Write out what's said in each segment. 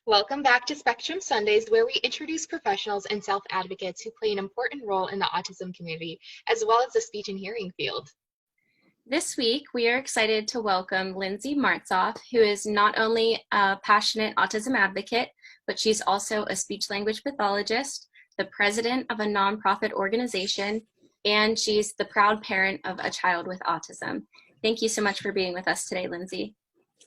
Welcome back to Spectrum Sundays, where we introduce professionals and self-advocates who play an important role in the autism community, as well as the speech and hearing field. This week, we are excited to welcome Lindsay Martsolf, who is not only a passionate autism advocate, but she's also a speech-language pathologist, the president of a nonprofit organization, and she's the proud parent of a child with autism. Thank you so much for being with us today, Lindsay.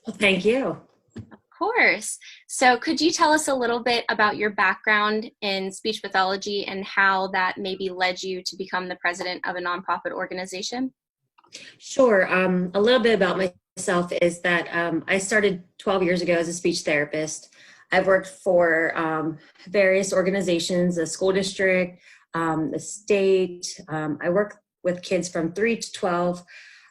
Well, thank you. Of course. So could you tell us a little bit about your background in speech pathology and how that maybe led you to become the president of a nonprofit organization? Sure. A little bit about myself is that I started 12 years ago as a speech therapist. I've worked for various organizations, the school district, the state. I work with kids from 3 to 12.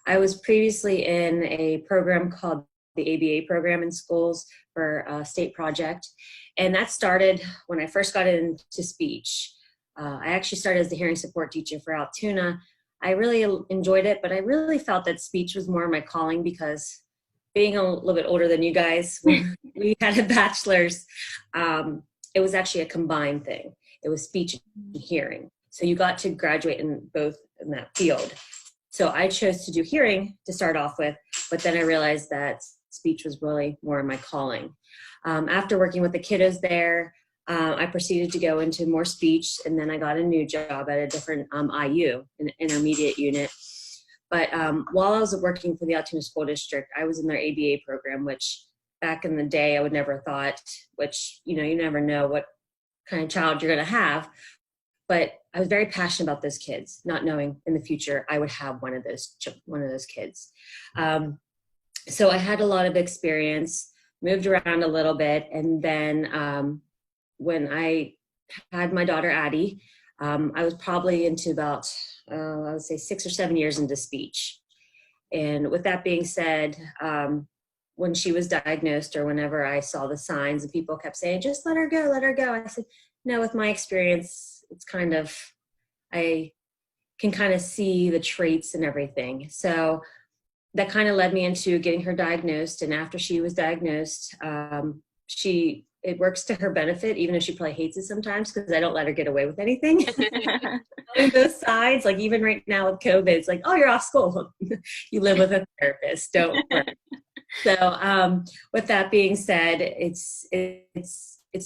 I was previously in a program called the ABA program in schools for a state project. And that started when I first got into speech. I actually started as the hearing support teacher for Altoona. I really enjoyed it, but I really felt that speech was more my calling because being a little bit older than you guys, we had a bachelor's. It was actually a combined thing. It was speech and hearing. So you got to graduate in both in that field. So I chose to do hearing to start off with, but then I realized that speech was really more my calling. After working with the kiddos there, I proceeded to go into more speech, and then I got a new job at a different IU, an intermediate unit. But while I was working for the Altoona School District, I was in their ABA program, which back in the day I would never thought, which, you never know what kind of child you're going to have. But I was very passionate about those kids, not knowing in the future I would have one of those kids. So I had a lot of experience, moved around a little bit, and then when I had my daughter Addie, I was probably into about, I would say 6 or 7 years into speech. And with that being said, when she was diagnosed or whenever I saw the signs and people kept saying, just let her go, I said, no, with my experience, it's kind of, I can kind of see the traits and everything. So that kind of led me into getting her diagnosed. And after she was diagnosed, it works to her benefit, even if she probably hates it sometimes, because I don't let her get away with anything. Both sides, like even right now with COVID, it's like, oh, you're off school. You live with a therapist, don't worry. So with that being said, it's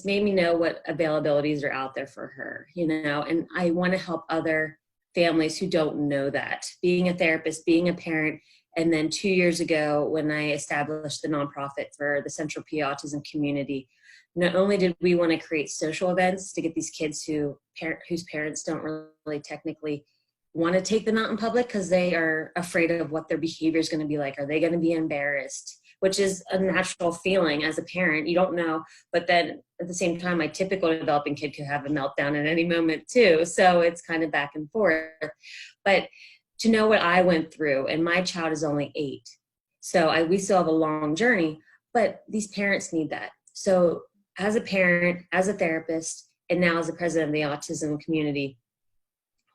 made me know what availabilities are out there for her, and I want to help other families who don't know that. Being a therapist, being a parent, and then 2 years ago when I established the nonprofit for the Central PA autism community, not only did we want to create social events to get these kids whose parents don't really technically want to take them out in public because they are afraid of what their behavior is going to be like. Are they going to be embarrassed? Which is a natural feeling as a parent. You don't know. But then at the same time, my typical developing kid could have a meltdown at any moment too. So it's kind of back and forth. But to know what I went through, and my child is only 8. So we still have a long journey, but these parents need that. So as a parent, as a therapist, and now as the president of the autism community,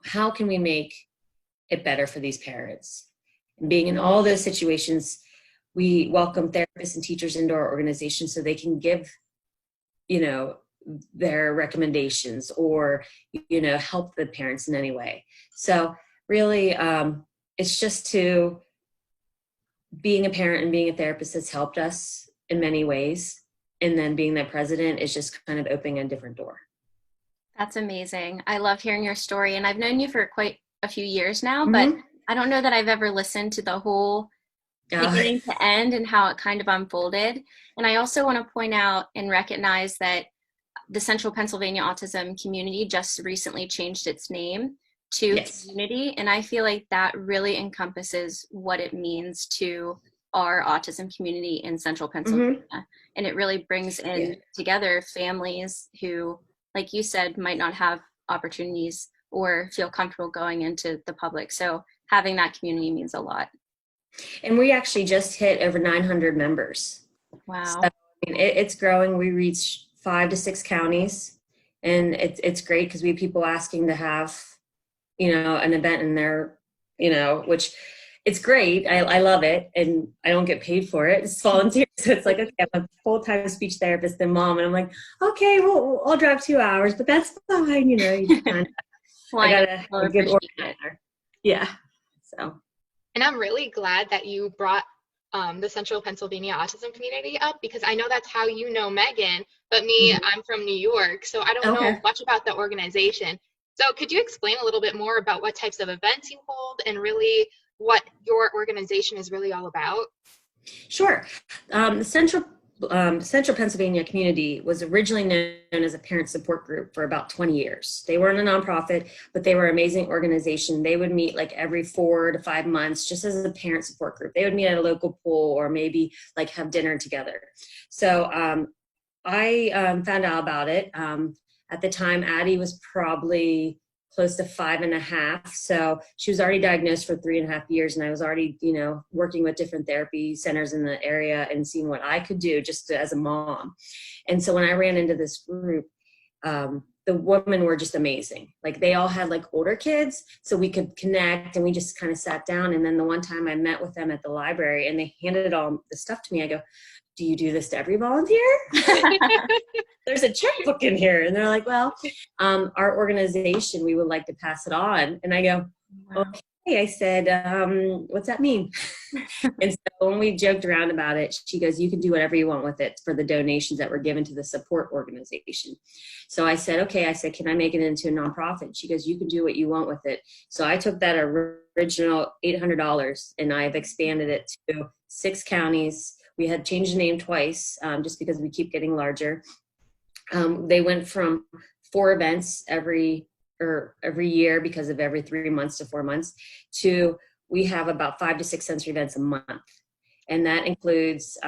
how can we make it better for these parents? And being in all those situations, we welcome therapists and teachers into our organization so they can give, their recommendations or, help the parents in any way. So really, it's just being a parent and being a therapist has helped us in many ways. And then being that president is just kind of opening a different door. That's amazing. I love hearing your story. And I've known you for quite a few years now, but I don't know that I've ever listened to the whole beginning to end and how it kind of unfolded. And I also want to point out and recognize that the Central Pennsylvania Autism Community just recently changed its name to Community. And I feel like that really encompasses what it means to our autism community in Central Pennsylvania. And it really brings in together families who, like you said, might not have opportunities or feel comfortable going into the public. So having that community means a lot. And we actually just hit over 900 members. Wow. So, it's growing. We reach 5 to 6 counties, and it's great because we have people asking to have, an event in there, which it's great. I love it, and I don't get paid for it. It's volunteer. So it's like, okay, I'm a full-time speech therapist and mom. And I'm like, okay, well, I'll drive 2 hours, but that's fine. You know, you just kind of, I got a good organizer. Yeah. So. And I'm really glad that you brought the Central Pennsylvania Autism Community up, because I know that's how you know Megan, but me, I'm from New York, so I don't know much about the organization. So could you explain a little bit more about what types of events you hold and really what your organization is really all about? Sure. The Central Pennsylvania Community was originally known as a parent support group for about 20 years. They weren't a nonprofit, but they were an amazing organization. They would meet like every 4 to 5 months just as a parent support group. They would meet at a local pool or maybe like have dinner together. So I found out about it. At the time, Addie was probably close to 5.5. So she was already diagnosed for 3.5 years. And I was already, you know, working with different therapy centers in the area and seeing what I could do just as a mom. And so when I ran into this group, the women were just amazing. Like they all had like older kids, so we could connect and we just kind of sat down. And then the one time I met with them at the library and they handed all the stuff to me, I go, do you do this to every volunteer? There's a checkbook in here. And they're like, well, our organization, we would like to pass it on. And I go, okay. I said, what's that mean? And so when we joked around about it, she goes, you can do whatever you want with it for the donations that were given to the support organization. So I said, okay. I said, can I make it into a nonprofit? She goes, you can do what you want with it. So I took that original $800 and I've expanded it to 6 counties. We had changed the name twice just because we keep getting larger. They went from 4 events every year because of every 3 months to 4 months to we have about 5 to 6 sensory events a month. And that includes,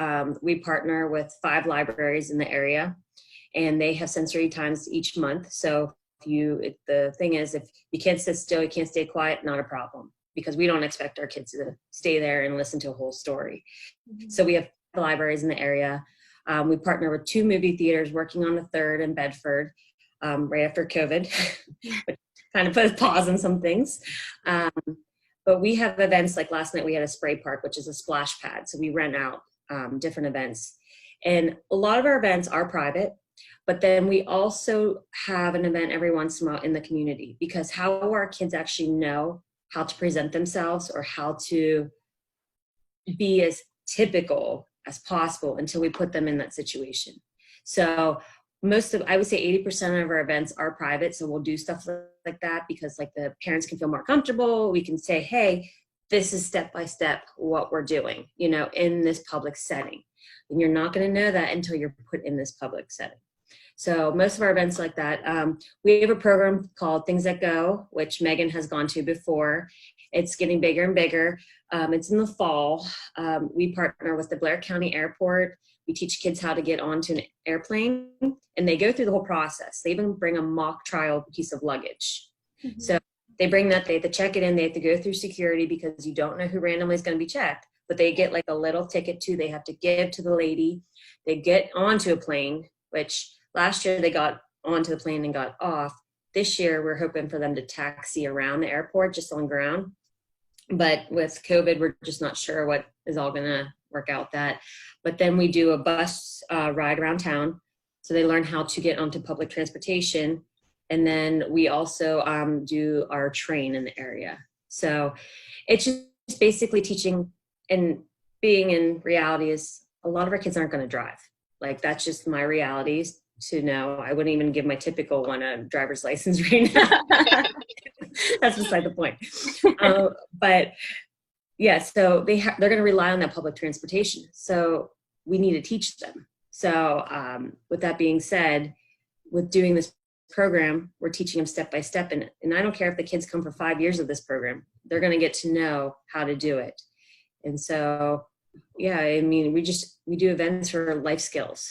we partner with 5 libraries in the area and they have sensory times each month. So the thing is, if you can't sit still, you can't stay quiet, not a problem, because we don't expect our kids to stay there and listen to a whole story. So we have the libraries in the area. We partner with 2 movie theaters, working on the 3rd in Bedford, right after COVID, which kind of put a pause on some things. But we have events like last night we had a spray park, which is a splash pad. So we rent out different events. And a lot of our events are private, but then we also have an event every once in a while in the community, because how our kids actually know how to present themselves or how to be as typical as possible until we put them in that situation. So I would say 80% of our events are private. So we'll do stuff like that because like the parents can feel more comfortable. We can say, hey, this is step-by-step what we're doing, you know, in this public setting. And you're not going to know that until you're put in this public setting. So most of our events like that, we have a program called Things That Go, which Megan has gone to before. It's getting bigger and bigger. It's in the fall. We partner with the Blair County Airport. We teach kids how to get onto an airplane, and they go through the whole process. They even bring a mock trial piece of luggage. So they bring that, they have to check it in. They have to go through security because you don't know who randomly is going to be checked, but they get like a little ticket too. They have to give to the lady. They get onto a plane, which last year they got onto the plane and got off. This year we're hoping for them to taxi around the airport just on ground. But with COVID, we're just not sure what is all going to work out that. But then we do a bus ride around town. So they learn how to get onto public transportation. And then we also do our train in the area. So it's just basically teaching, and being in reality is a lot of our kids aren't going to drive. Like that's just my reality to know. I wouldn't even give my typical one a driver's license right now. That's beside the point. But yeah, so they're going to rely on that public transportation. So we need to teach them. So with that being said, with doing this program, we're teaching them step by step. And I don't care if the kids come for 5 years of this program, they're going to get to know how to do it. And so, yeah, I mean, we do events for life skills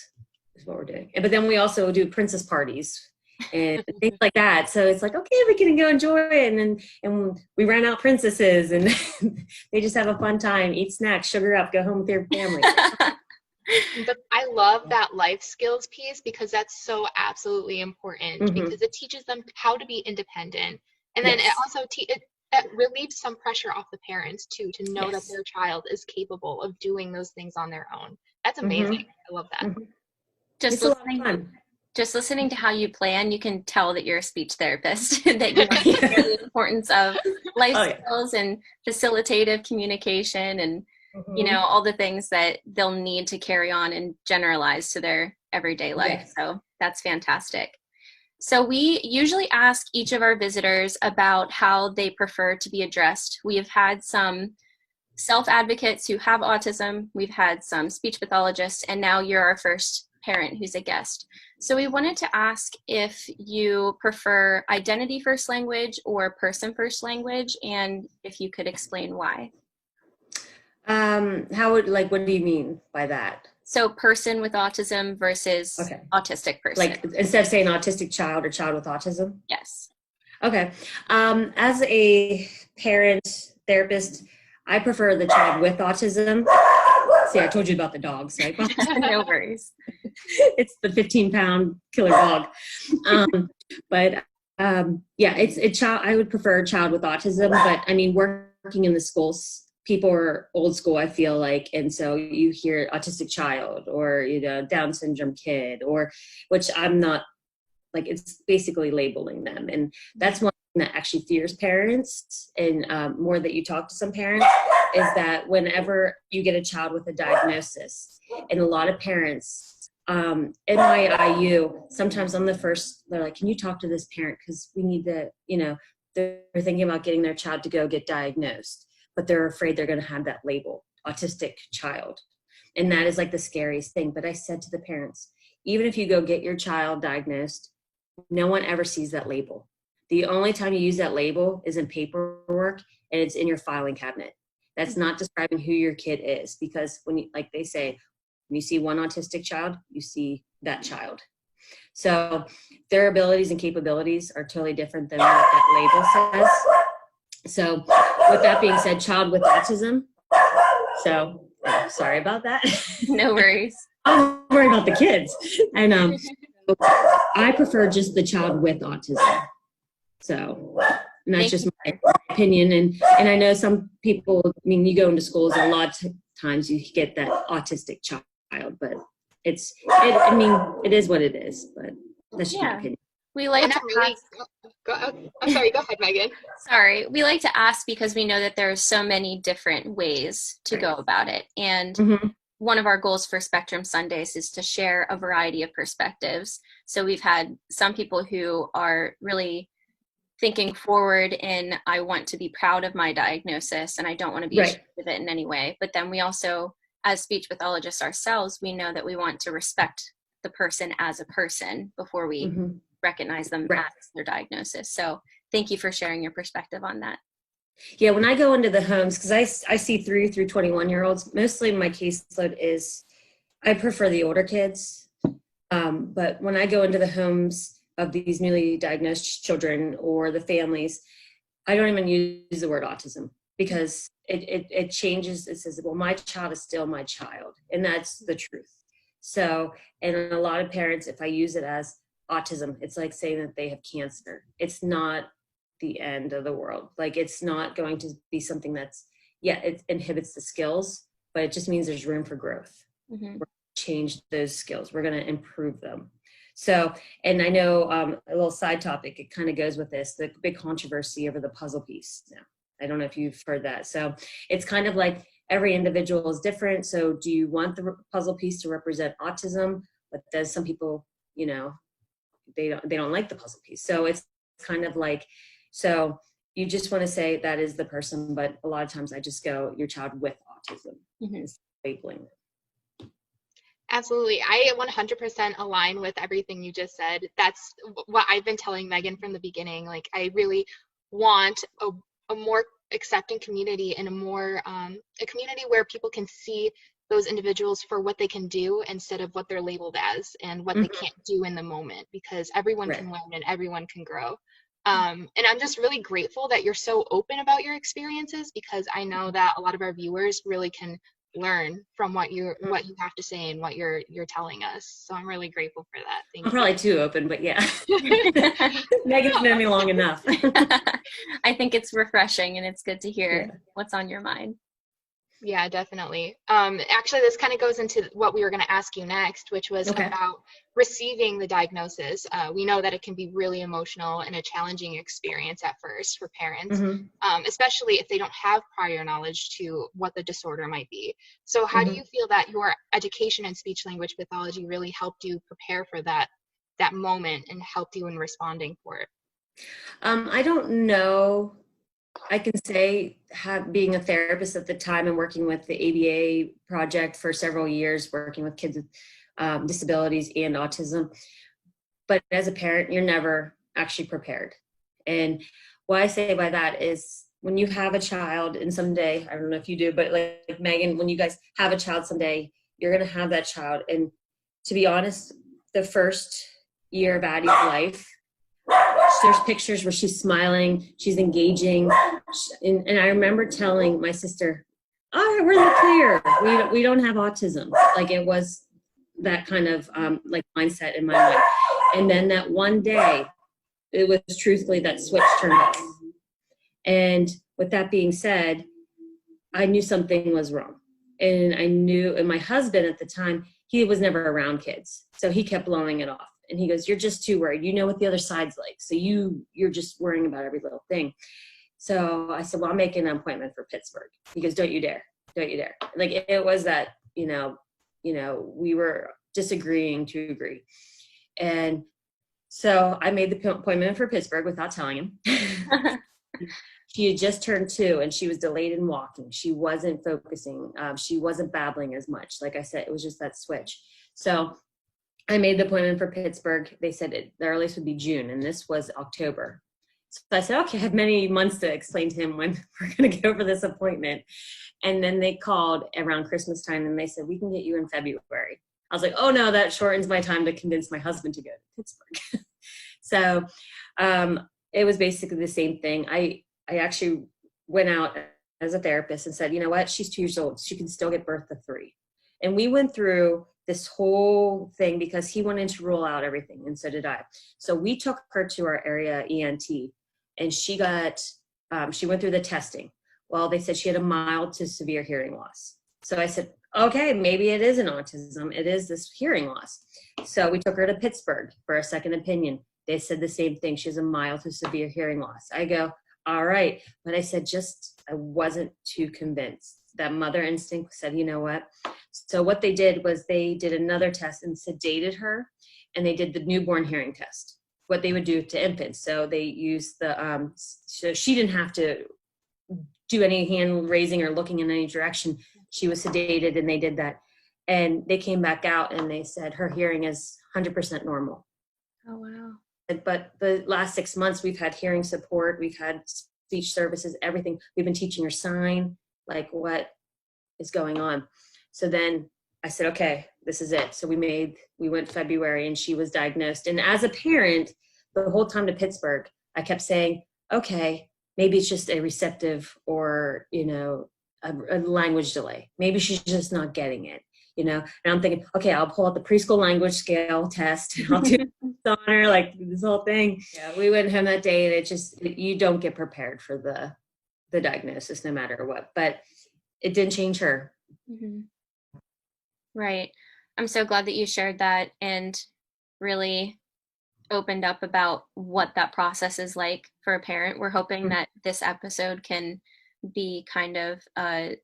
is what we're doing. But then we also do princess parties and things like that. So it's like, okay, we can go enjoy it. And we rent out princesses and they just have a fun time, eat snacks, sugar up, go home with your family. But I love that life skills piece because that's so absolutely important because it teaches them how to be independent. And then it also it relieves some pressure off the parents too, to know that Yes. their child is capable of doing those things on their own. That's amazing. Mm-hmm. I love that. Mm-hmm. Just It's a lot of listening, fun. just listening to how you plan, you can tell that you're a speech therapist, that you Yeah. understand the importance of life Oh, yeah. skills and facilitative communication and, Mm-hmm. all the things that they'll need to carry on and generalize to their everyday life. Yes. So that's fantastic. So we usually ask each of our visitors about how they prefer to be addressed. We have had some self-advocates who have autism, we've had some speech pathologists, and now you're our first parent who's a guest. So we wanted to ask if you prefer identity first language or person first language, and if you could explain why. What do you mean by that? So person with autism versus Okay. autistic person. Like instead of saying autistic child or child with autism? Yes. Okay. As a parent therapist, I prefer the child with autism. See, I told you about the dogs, right? No worries. It's the 15-pound killer dog. Yeah, it's a child. I would prefer a child with autism, but I mean, working in the schools, people are old school, I feel like, and so you hear autistic child or Down syndrome kid, or which I'm not. Like, it's basically labeling them, and that's one thing that actually fears parents, and more that you talk to some parents, is that whenever you get a child with a diagnosis, and a lot of parents in my IU, sometimes I'm the first, they're like, can you talk to this parent, because we need to, they're thinking about getting their child to go get diagnosed, but they're afraid they're going to have that label, autistic child, and that is like the scariest thing. But I said to the parents, even if you go get your child diagnosed, no one ever sees that label. The only time you use that label is in paperwork, and it's in your filing cabinet. That's not describing who your kid is, because when you, like they say, when you see one autistic child, you see that child. So their abilities and capabilities are totally different than what that label says. So with that being said, child with autism. So sorry about that. No worries. I'm worried about the kids. And I prefer just the child with autism. So, and that's just my opinion. And I know some people, I mean, you go into schools, a lot of times you get that autistic child, but it is what it is, but that's just my opinion. We like to I'm sorry, go ahead, Megan. Sorry. We like to ask because we know that there are so many different ways to go about it. And one of our goals for Spectrum Sundays is to share a variety of perspectives. So we've had some people who are really thinking forward in, I want to be proud of my diagnosis and I don't want to be ashamed of it in any way. But then we also, as speech pathologists ourselves, we know that we want to respect the person as a person before we recognize them as their diagnosis. So thank you for sharing your perspective on that. Yeah, when I go into the homes, because I see through 21-year-olds, mostly my caseload is, I prefer the older kids. But when I go into the homes of these newly diagnosed children or the families, I don't even use the word autism, because it changes. It says, well, my child is still my child. And that's the truth. So, and a lot of parents, if I use it as autism, it's like saying that they have cancer. It's not the end of the world. Like, it's not going to be something that's, it inhibits the skills, but it just means there's room for growth. We're going to change those skills. We're going to improve them. So, and I know a little side topic, it kind of goes with this, the big controversy over the puzzle piece now. I don't know if you've heard that. So it's kind of like every individual is different. So do you want the puzzle piece to represent autism? But there's some people, they don't like the puzzle piece. So it's kind of like, so you just want to say that is the person, but a lot of times I just go, your child with autism is labeling. Absolutely. I 100% align with everything you just said. That's what I've been telling Megan from the beginning. Like, I really want a more accepting community and a community where people can see those individuals for what they can do instead of what they're labeled as and what they can't do in the moment, because everyone can learn and everyone can grow. And I'm just really grateful that you're so open about your experiences, because I know that a lot of our viewers really can learn from what you have to say and what you're telling us. So I'm really grateful for that. Thank I'm you. probably too open, but yeah. Megan's known me long enough. I think it's refreshing and it's good to hear what's on your mind. Yeah, definitely. Actually, this kind of goes into what we were going to ask you next, which was about receiving the diagnosis. We know that it can be really emotional and a challenging experience at first for parents, especially if they don't have prior knowledge to what the disorder might be. So how do you feel that your education in speech language pathology really helped you prepare for that moment and helped you in responding for it? I don't know. I can say being a therapist at the time and working with the ABA project for several years, working with kids with disabilities and autism. But as a parent, you're never actually prepared. And what I say by that is when you have a child and someday, I don't know if you do, but like Megan, when you guys have a child someday, you're going to have that child. And to be honest, the first year of Addie's life, there's pictures where she's smiling, she's engaging. And I remember telling my sister, all right, we're in the clear. We don't have autism. Like it was that kind of like mindset in my mind. And then that one day, it was truthfully that switch turned off. And with that being said, I knew something was wrong. And and my husband at the time, he was never around kids. So he kept blowing it off. And he goes, you're just too worried. You know what the other side's like. So you're just worrying about every little thing. So I said, well, I'm making an appointment for Pittsburgh. He goes, don't you dare. Don't you dare. Like it was that, we were disagreeing to agree. And so I made the appointment for Pittsburgh without telling him. She had just turned 2 and she was delayed in walking. She wasn't focusing. She wasn't babbling as much. Like I said, it was just that switch. So I made the appointment for Pittsburgh. They said the earliest would be June, and this was October. So I said, okay, I have many months to explain to him when we're going to go for this appointment. And then they called around Christmas time and they said, we can get you in February. I was like, oh no, that shortens my time to convince my husband to go to Pittsburgh. So it was basically the same thing. I actually went out as a therapist and said, you know what, she's 2 years old. She can still get birth to 3. And we went through this whole thing because he wanted to rule out everything, and so did I. So we took her to our area ENT, and she went through the testing. Well, they said she had a mild to severe hearing loss. So I said, okay, maybe it isn't autism. It is this hearing loss. So we took her to Pittsburgh for a second opinion. They said the same thing. She has a mild to severe hearing loss. I go, all right. But I said, I wasn't too convinced. That mother instinct said, you know what? So what they did was they did another test and sedated her, and they did the newborn hearing test, what they would do to infants. So they used so she didn't have to do any hand raising or looking in any direction. She was sedated, and they did that. And they came back out and they said her hearing is 100% normal. Oh, wow. But the last 6 months, we've had hearing support. We've had speech services, everything. We've been teaching her sign, like what is going on. So then I said, okay, this is it. So we went February and she was diagnosed. And as a parent, the whole time to Pittsburgh, I kept saying, okay, maybe it's just a receptive or, a language delay. Maybe she's just not getting it, and I'm thinking, okay, I'll pull out the preschool language scale test and I'll do on her, like this whole thing. Yeah, we went home that day and you don't get prepared for the diagnosis no matter what, but it didn't change her. Mm-hmm. Right. I'm so glad that you shared that and really opened up about what that process is like for a parent. We're hoping that this episode can be kind of a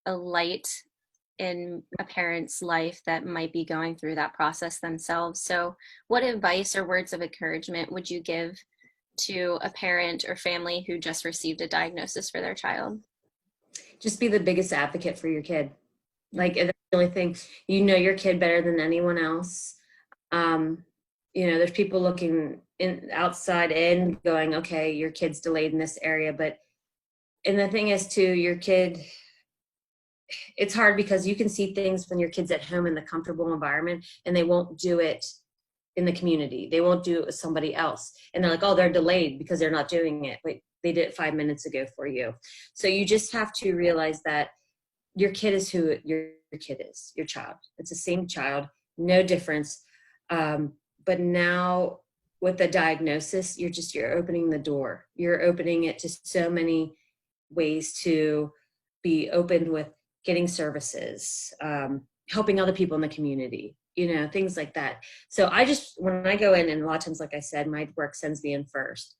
light in a parent's life that might be going through that process themselves. So what advice or words of encouragement would you give to a parent or family who just received a diagnosis for their child? Just be the biggest advocate for your kid. Like, that's the only thing, your kid better than anyone else. There's people looking outside in going, okay, your kid's delayed in this area. And the thing is too, your kid, it's hard because you can see things when your kid's at home in the comfortable environment and they won't do it in the community. They won't do it with somebody else. And they're like, oh, they're delayed because they're not doing it. Wait, they did it 5 minutes ago for you. So you just have to realize that your kid is who your kid is, your child. It's the same child, no difference. But now with the diagnosis, you're opening the door. You're opening it to so many ways to be open with getting services, helping other people in the community, things like that. So when I go in, and a lot of times, like I said, my work sends me in first.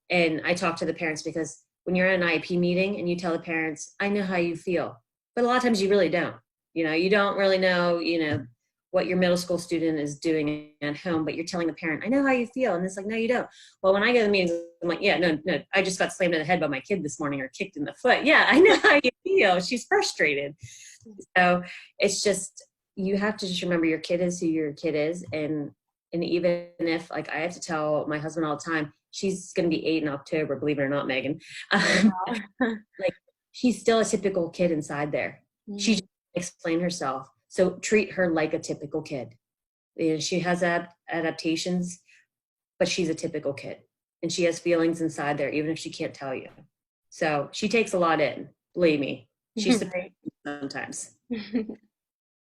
And I talk to the parents, because when you're at an IEP meeting and you tell the parents, I know how you feel, but a lot of times you really don't. You don't really know, what your middle school student is doing at home, but you're telling the parent, I know how you feel. And it's like, no, you don't. Well, when I go to the meetings, I'm like, yeah, no, I just got slammed in the head by my kid this morning, or kicked in the foot. Yeah, I know how you feel. She's frustrated. So it's just, you have to just remember your kid is who your kid is. And even if, like, I have to tell my husband all the time, she's going to be 8 in October, believe it or not, Megan. Like, she's still a typical kid inside there. She just explained herself. So treat her like a typical kid. She has adaptations, but she's a typical kid. And she has feelings inside there, even if she can't tell you. So she takes a lot in, believe me. She's surprised sometimes.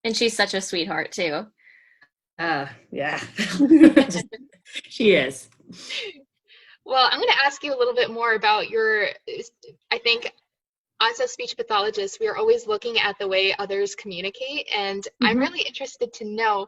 And she's such a sweetheart too. Yeah. She is. Well, I'm going to ask you a little bit more about I think, as a speech pathologist, we are always looking at the way others communicate. And I'm really interested to know,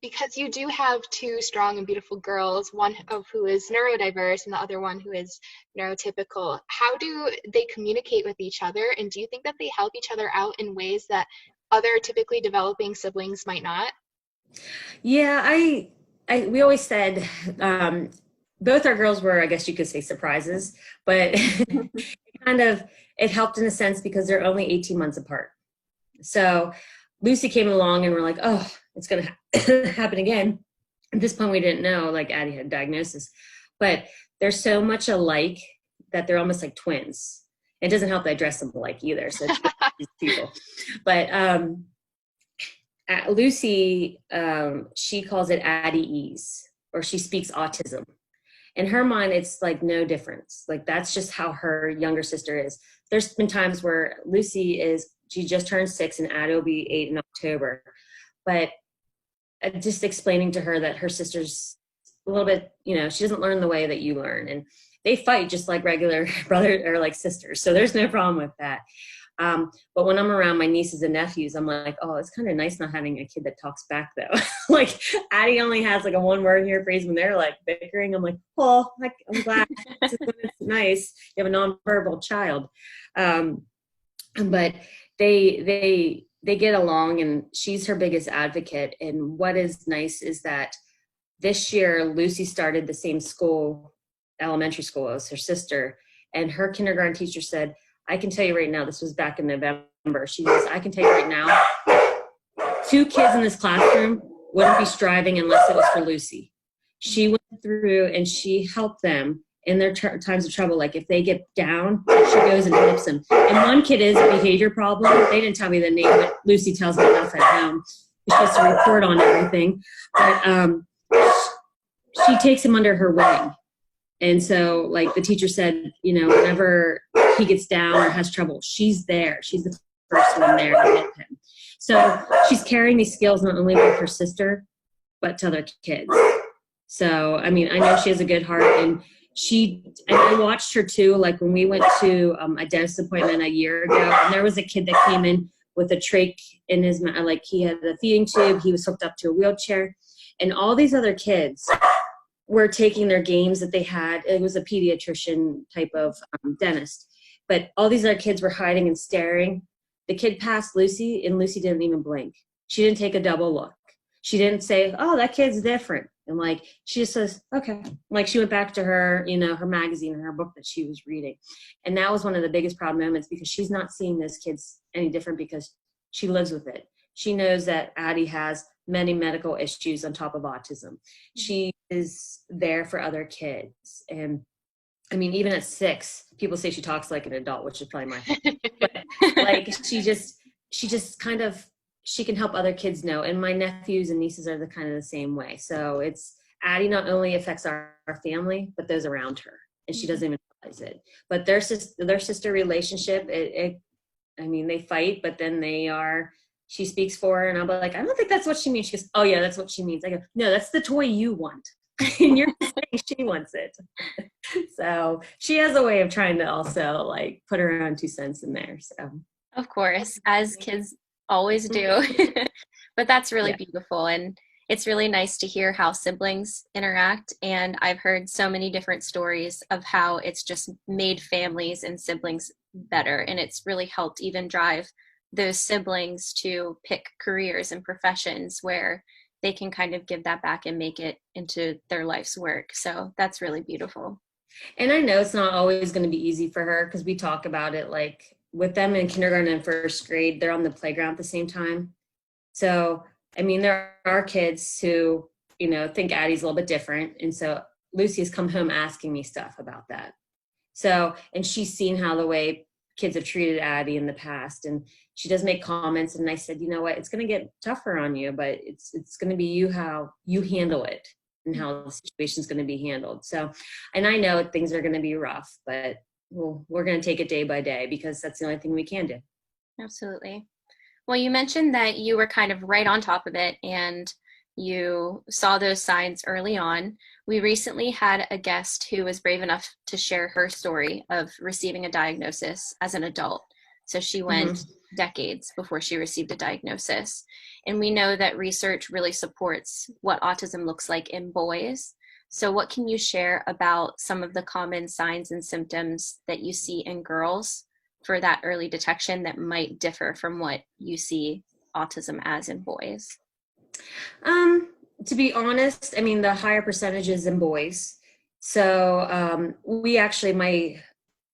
because you do have 2 strong and beautiful girls, one of who is neurodiverse and the other one who is neurotypical. How do they communicate with each other? And do you think that they help each other out in ways that other typically developing siblings might not? Yeah, we always said, both our girls were, I guess you could say, surprises, but it helped in a sense because they're only 18 months apart. So Lucy came along and we're like, oh, it's going to happen again. At this point, we didn't know, like, Addie had a diagnosis, but they're so much alike that they're almost like twins. It doesn't help that I dress them alike either. So it's people, but, Lucy, she calls it Addie Ease, or she speaks autism. In her mind, it's like no difference. Like, that's just how her younger sister is. There's been times where she just turned 6 and Addie will be 8 in October. But just explaining to her that her sister's a little bit, she doesn't learn the way that you learn. And they fight just like regular brother or like sisters. So there's no problem with that. But when I'm around my nieces and nephews, I'm like, oh, it's kind of nice not having a kid that talks back though. Like, Addie only has like a 1-word here phrase when they're like bickering. I'm like, oh, I'm glad. It's nice. You have a nonverbal child. But they get along, and she's her biggest advocate. And what is nice is that this year Lucy started the same school, elementary school, as her sister, and her kindergarten teacher said, I can tell you right now, this was back in November, she goes, I can tell you right now, 2 kids in this classroom wouldn't be striving unless it was for Lucy. She went through and she helped them in their times of trouble. Like, if they get down, she goes and helps them. And one kid is a behavior problem. They didn't tell me the name, but Lucy tells me enough at home. She has to report on everything. But she takes him under her wing. And so, like the teacher said, whenever he gets down or has trouble, she's there. She's the first one there to help him. So she's carrying these skills not only with her sister, but to other kids. So, I mean, I know she has a good heart, and I watched her too. Like, when we went to a dentist appointment a year ago, and there was a kid that came in with a trach in his mouth, like he had a feeding tube, he was hooked up to a wheelchair, and all these other kids were taking their games that they had. It was a pediatrician type of dentist, but all these other kids were hiding and staring. The kid passed Lucy, and Lucy didn't even blink. She didn't take a double look. She didn't say, oh, that kid's different. And like, she just says, okay. Like, she went back to her, her magazine and her book that she was reading. And that was one of the biggest proud moments, because she's not seeing those kids any different because she lives with it. She knows that Addie has many medical issues on top of autism. She is there for other kids. And I mean, even at 6, people say she talks like an adult, which is probably my, but like, she just kind of, she can help other kids know. And my nephews and nieces are the same way. So it's, Addie not only affects our family, but those around her, and she doesn't even realize it. But their sister relationship, I mean, they fight, but then she speaks for her, and I'll be like, I don't think that's what she means. She goes, oh yeah, that's what she means. I go, no, that's the toy you want. And you're saying she wants it. So she has a way of trying to also like put her own 2 cents in there. So of course, as kids always do. But that's really beautiful. And it's really nice to hear how siblings interact. And I've heard so many different stories of how it's just made families and siblings better. And it's really helped even drive those siblings to pick careers and professions where they can kind of give that back and make it into their life's work. So that's really beautiful. And I know it's not always going to be easy for her, because we talk about it, like with them in kindergarten and first grade, they're on the playground at the same time. So, I mean, there are kids who, think Addie's a little bit different. And so Lucy has come home asking me stuff about that. So, and she's seen how the way kids have treated Addie in the past. And she does make comments. And I said, you know what, it's going to get tougher on you, but it's going to be how you handle it and how the situation's going to be handled. So, and I know things are going to be rough, but we're going to take it day by day, because that's the only thing we can do. Absolutely. Well, you mentioned that you were kind of right on top of it and you saw those signs early on. We recently had a guest who was brave enough to share her story of receiving a diagnosis as an adult. So she went decades before she received a diagnosis. And we know that research really supports what autism looks like in boys. So what can you share about some of the common signs and symptoms that you see in girls for that early detection that might differ from what you see autism as in boys? To be honest, I mean, the higher percentages in boys. So we actually,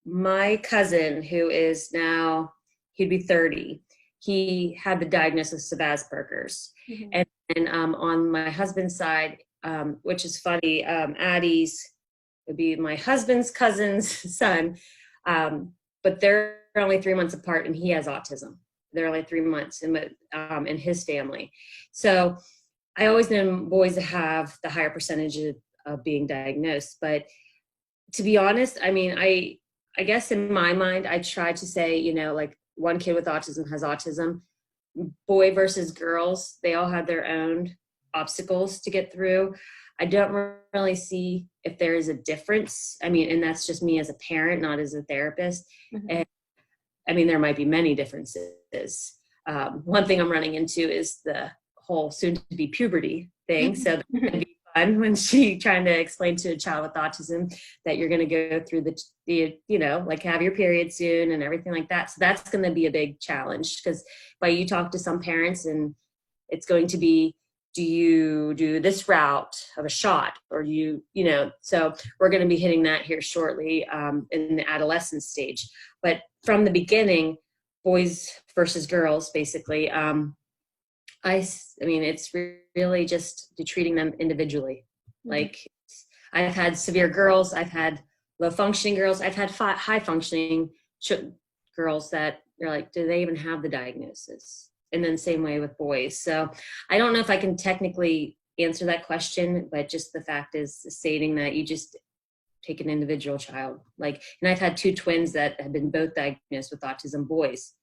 my cousin, who is now, he'd be 30, he had the diagnosis of Asperger's. And on my husband's side, which is funny, Addie's would be my husband's cousin's son, but they're only 3 months apart, and he has autism. They're only 3 months in his family. So I always know boys have the higher percentage of being diagnosed. But to be honest, I mean, I guess in my mind, I try to say, like one kid with autism has autism. Boy versus girls, they all have their own obstacles to get through. I don't really see if there is a difference. I mean, and that's just me as a parent, not as a therapist. And I mean, there might be many differences. One thing I'm running into is the whole soon-to-be puberty thing. So that's going to be fun when she trying to explain to a child with autism that you're going to go through the like have your period soon and everything like that. So that's going to be a big challenge, because by you talk to some parents and it's going to be, do you do this route of a shot, or so we're going to be hitting that here shortly in the adolescent stage. But from the beginning, boys versus girls, basically, I mean, it's really just treating them individually. Like, I've had severe girls, I've had low functioning girls, I've had high functioning girls that you're like, do they even have the diagnosis? And then same way with boys. So I don't know if I can technically answer that question, but just the fact is stating that you just take an individual child. Like, and I've had 2 twins that have been both diagnosed with autism, boys,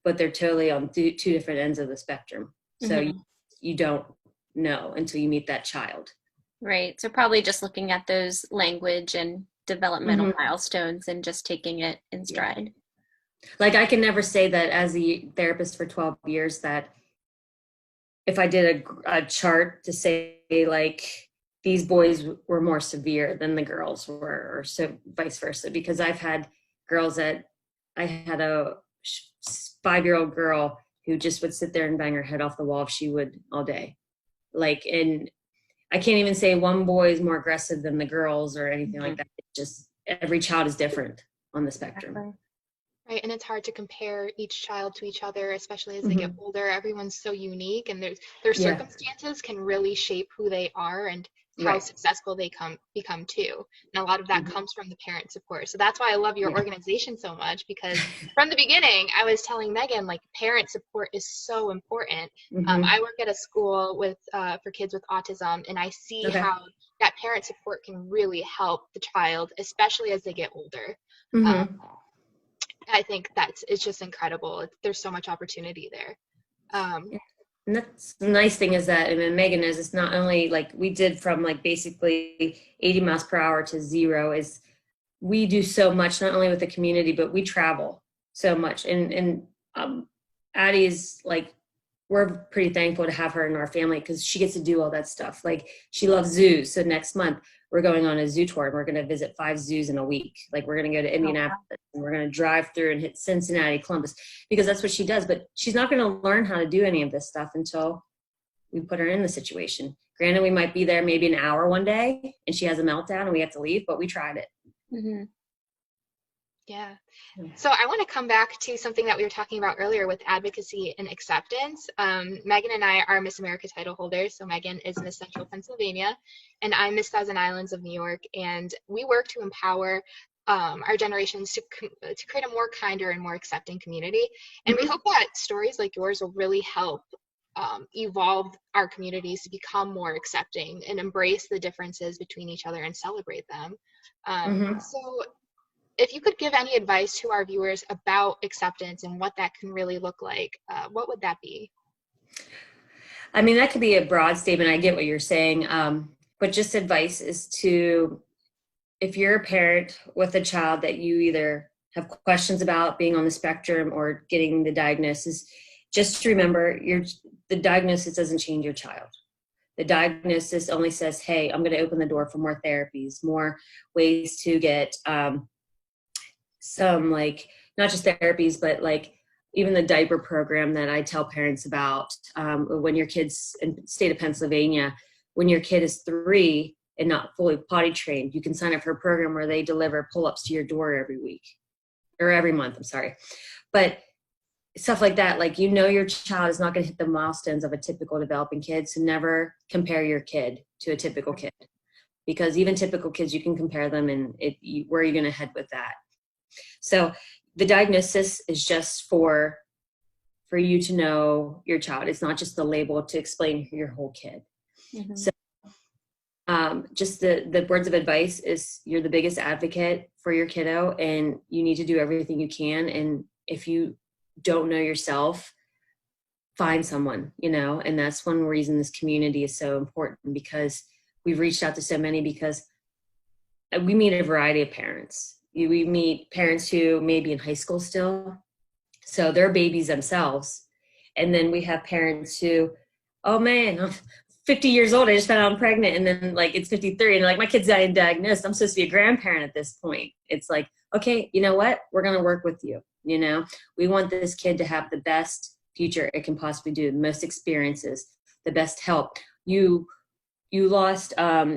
but they're totally on 2 different ends of the spectrum. So you don't know until you meet that child. Right. So probably just looking at those language and developmental milestones and just taking it in stride. Like, I can never say that as a therapist for 12 years that if I did a chart to say like these boys were more severe than the girls were, or so vice versa, because I've had girls that I had a 5-year-old girl who just would sit there and bang her head off the wall if she would all day. Like, and I can't even say one boy is more aggressive than the girls or anything like that. It's just every child is different on the spectrum. Right, and it's hard to compare each child to each other, especially as they get older. Everyone's so unique, and their circumstances can really shape who they are and how successful they become too. And a lot of that comes from the parent support. So that's why I love your organization so much, because from the beginning, I was telling Megan, like, parent support is so important. I work at a school with for kids with autism, and I see how that parent support can really help the child, especially as they get older. I think it's just incredible. There's so much opportunity there. And that's the nice thing is that, I mean, Megan is, it's not only like we did from like basically 80 miles per hour to 0, is we do so much, not only with the community, but we travel so much. And Addie is like, we're pretty thankful to have her in our family because she gets to do all that stuff. Like she loves zoos. So next month we're going on a zoo tour and we're going to visit 5 zoos in a week. Like we're going to go to Indianapolis and we're going to drive through and hit Cincinnati, Columbus, because that's what she does. But she's not going to learn how to do any of this stuff until we put her in the situation. Granted, we might be there maybe an hour one day and she has a meltdown and we have to leave, but we tried it. Mm-hmm. Yeah. So I want to come back to something that we were talking about earlier with advocacy and acceptance. Megan and I are Miss America title holders. So Megan is Miss Central Pennsylvania and I'm Miss Thousand Islands of New York. And we work to empower our generations to create a more kinder and more accepting community. And we hope that stories like yours will really help evolve our communities to become more accepting and embrace the differences between each other and celebrate them. So if you could give any advice to our viewers about acceptance and what that can really look like, what would that be? I mean, that could be a broad statement. I get what you're saying. But just advice is to, if you're a parent with a child that you either have questions about being on the spectrum or getting the diagnosis, just to remember the diagnosis doesn't change your child. The diagnosis only says, hey, I'm going to open the door for more therapies, more ways to get some, like, not just therapies, but like even the diaper program that I tell parents about. When your kid's in the state of Pennsylvania, when your kid is 3 and not fully potty trained, you can sign up for a program where they deliver pull-ups to your door every week or every month. I'm sorry. But stuff like that, like, your child is not going to hit the milestones of a typical developing kid. So never compare your kid to a typical kid, because even typical kids, you can compare them, and where are you going to head with that? So the diagnosis is just for you to know your child. It's not just the label to explain your whole kid. So just the words of advice is, you're the biggest advocate for your kiddo and you need to do everything you can. And if you don't know yourself, find someone, and that's one reason this community is so important, because we've reached out to so many, because we meet a variety of parents. We meet parents who may be in high school still, so they're babies themselves. And then we have parents who, oh man, I'm 50 years old, I just found out I'm pregnant. And then like it's 53 and like my kid's diagnosed, I'm supposed to be a grandparent at this point. It's like, okay, you know what? We're going to work with you. We want this kid to have the best future it can possibly do, the most experiences, the best help. You lost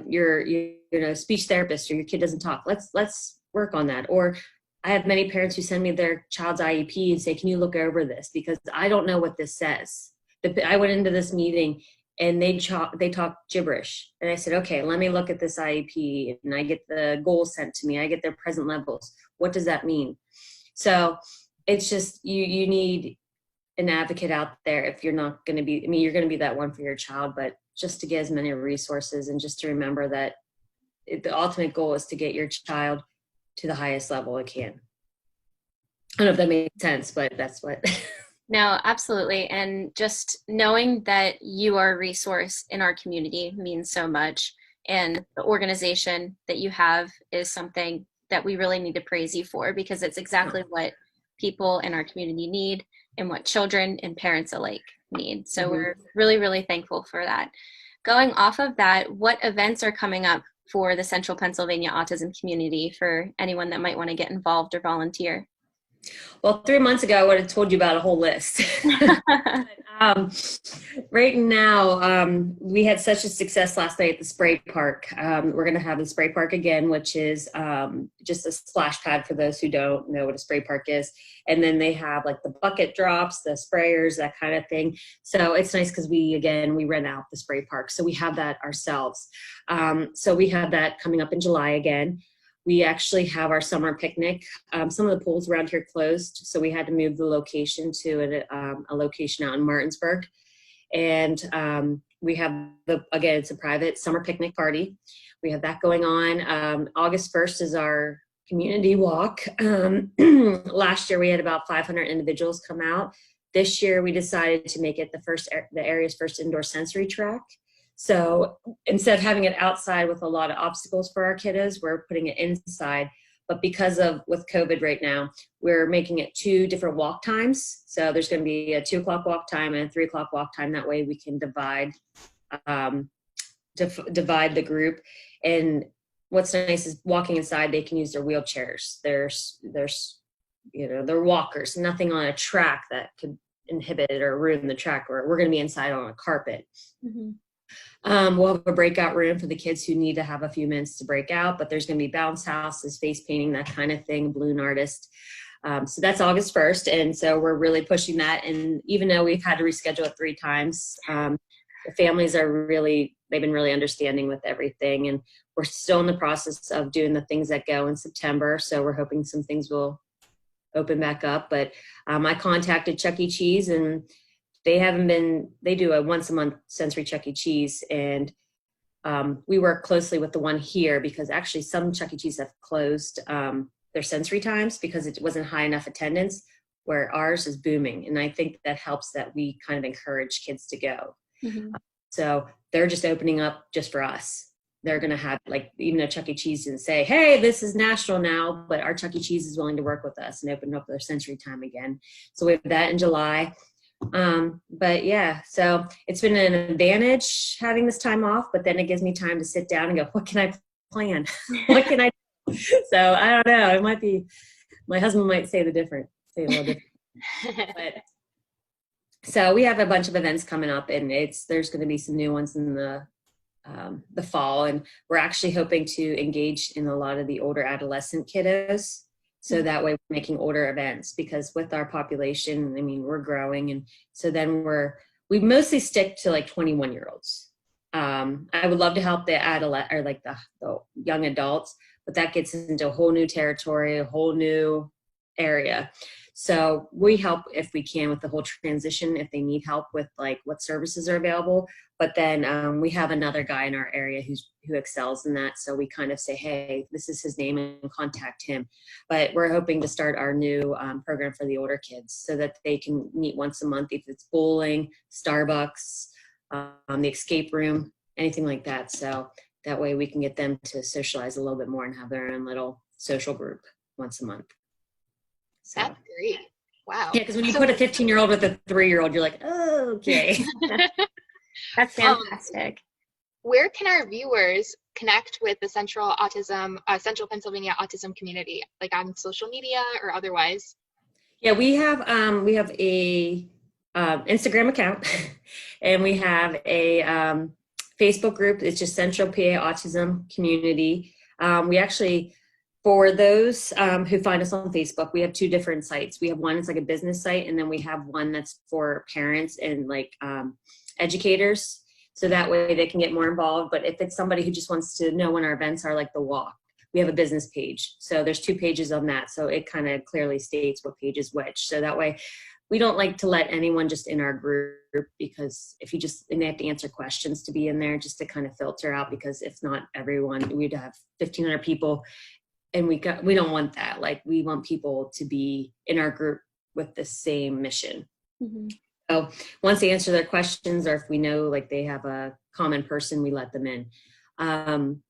your speech therapist, or your kid doesn't talk. Let's work on that. Or I have many parents who send me their child's IEP and say, can you look over this? Because I don't know what this says. I went into this meeting and they talk gibberish. And I said, okay, let me look at this IEP. And I get the goals sent to me. I get their present levels. What does that mean? So it's just, you need an advocate out there. If you're not going to be, you're going to be that one for your child, but just to get as many resources, and just to remember that the ultimate goal is to get your child to the highest level it can. I don't know if that makes sense, but that's what. No, absolutely. And just knowing that you are a resource in our community means so much. And the organization that you have is something that we really need to praise you for, because it's exactly what people in our community need and what children and parents alike need. So we're really, really thankful for that. Going off of that, what events are coming up for the Central Pennsylvania autism community for anyone that might want to get involved or volunteer? Well, 3 months ago, I would have told you about a whole list. Right now, we had such a success last night at the spray park. We're going to have the spray park again, which is just a splash pad for those who don't know what a spray park is. And then they have like the bucket drops, the sprayers, that kind of thing. So it's nice because we rent out the spray park. So we have that ourselves. So we have that coming up in July again. We actually have our summer picnic. Some of the pools around here closed, so we had to move the location to a location out in Martinsburg. And we have it's a private summer picnic party. We have that going on. August 1st is our community walk. Last year we had about 500 individuals come out. This year we decided to make it the area's first indoor sensory track. So instead of having it outside with a lot of obstacles for our kiddos, we're putting it inside. But because of with COVID right now, we're making it 2 different walk times. So there's going to be a 2 o'clock walk time and a 3 o'clock walk time. That way we can divide the group. And what's nice is walking inside, they can use their wheelchairs. There's they're walkers, nothing on a track that could inhibit or ruin the track, or we're going to be inside on a carpet. Mm-hmm. We'll have a breakout room for the kids who need to have a few minutes to break out, but there's going to be bounce houses, face painting, that kind of thing, balloon artist. So that's August 1st. And so we're really pushing that. And even though we've had to reschedule it 3 times, the families they've been really understanding with everything. And we're still in the process of doing the things that go in September. So we're hoping some things will open back up. But I contacted Chuck E. Cheese, and they do a once a month sensory Chuck E. Cheese. And we work closely with the one here, because actually some Chuck E. Cheese have closed their sensory times because it wasn't high enough attendance, where ours is booming. And I think that helps that we kind of encourage kids to go. Mm-hmm. So they're just opening up just for us. They're going to have, like, even though Chuck E. Cheese didn't say, hey, this is national now, but our Chuck E. Cheese is willing to work with us and open up their sensory time again. So we have that in July. But yeah, so it's been an advantage having this time off, but then it gives me time to sit down and go, what can I plan? What can I do? So I don't know. It might be, my husband might say a little different. But so we have a bunch of events coming up, and there's going to be some new ones in the fall, and we're actually hoping to engage in a lot of the older adolescent kiddos. So that way we're making older events, because with our population, I mean, we're growing. And so then we mostly stick to like 21-year-olds. I would love to help the the young adults, but that gets into a whole new territory, a whole new area. So we help if we can with the whole transition, if they need help with like what services are available. But then we have another guy in our area who excels in that. So we kind of say, hey, this is his name, and contact him. But we're hoping to start our new program for the older kids so that they can meet once a month, if it's bowling, Starbucks, the escape room, anything like that. So that way we can get them to socialize a little bit more and have their own little social group once a month. So. That's great. Wow. Yeah, because when you put a 15-year-old with a 3-year-old, you're like, oh, okay. That's fantastic. Where can our viewers connect with the Central Pennsylvania autism community, like on social media or otherwise? Yeah, we have a Instagram account, and we have a Facebook group. It's just Central PA Autism Community. We actually, for those who find us on Facebook, we have 2 different sites. We have one that's like a business site, and then we have one that's for parents and like educators, so that way they can get more involved. But if it's somebody who just wants to know when our events are, like the walk, we have a business page. So there's 2 pages on that, so it kind of clearly states what page is which. So that way we don't like to let anyone just in our group, because and they have to answer questions to be in there, just to kind of filter out, because if not everyone, we'd have 1,500 people. And we don't want that. Like, we want people to be in our group with the same mission. Mm-hmm. So once they answer their questions, or if we know like they have a common person, we let them in. And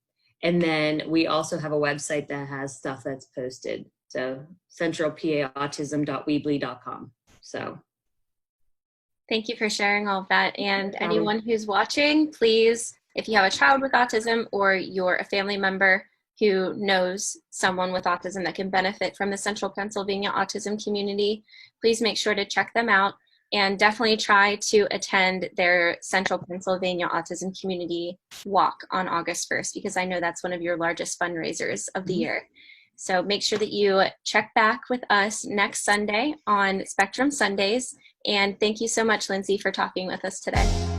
then we also have a website that has stuff that's posted. So centralpaautism.weebly.com. So thank you for sharing all of that. And anyone who's watching, please, if you have a child with autism, or you're a family member who knows someone with autism that can benefit from the Central Pennsylvania Autism Community, please make sure to check them out, and definitely try to attend their Central Pennsylvania Autism Community Walk on August 1st, because I know that's one of your largest fundraisers of the year. So make sure that you check back with us next Sunday on Spectrum Sundays. And thank you so much, Lindsay, for talking with us today.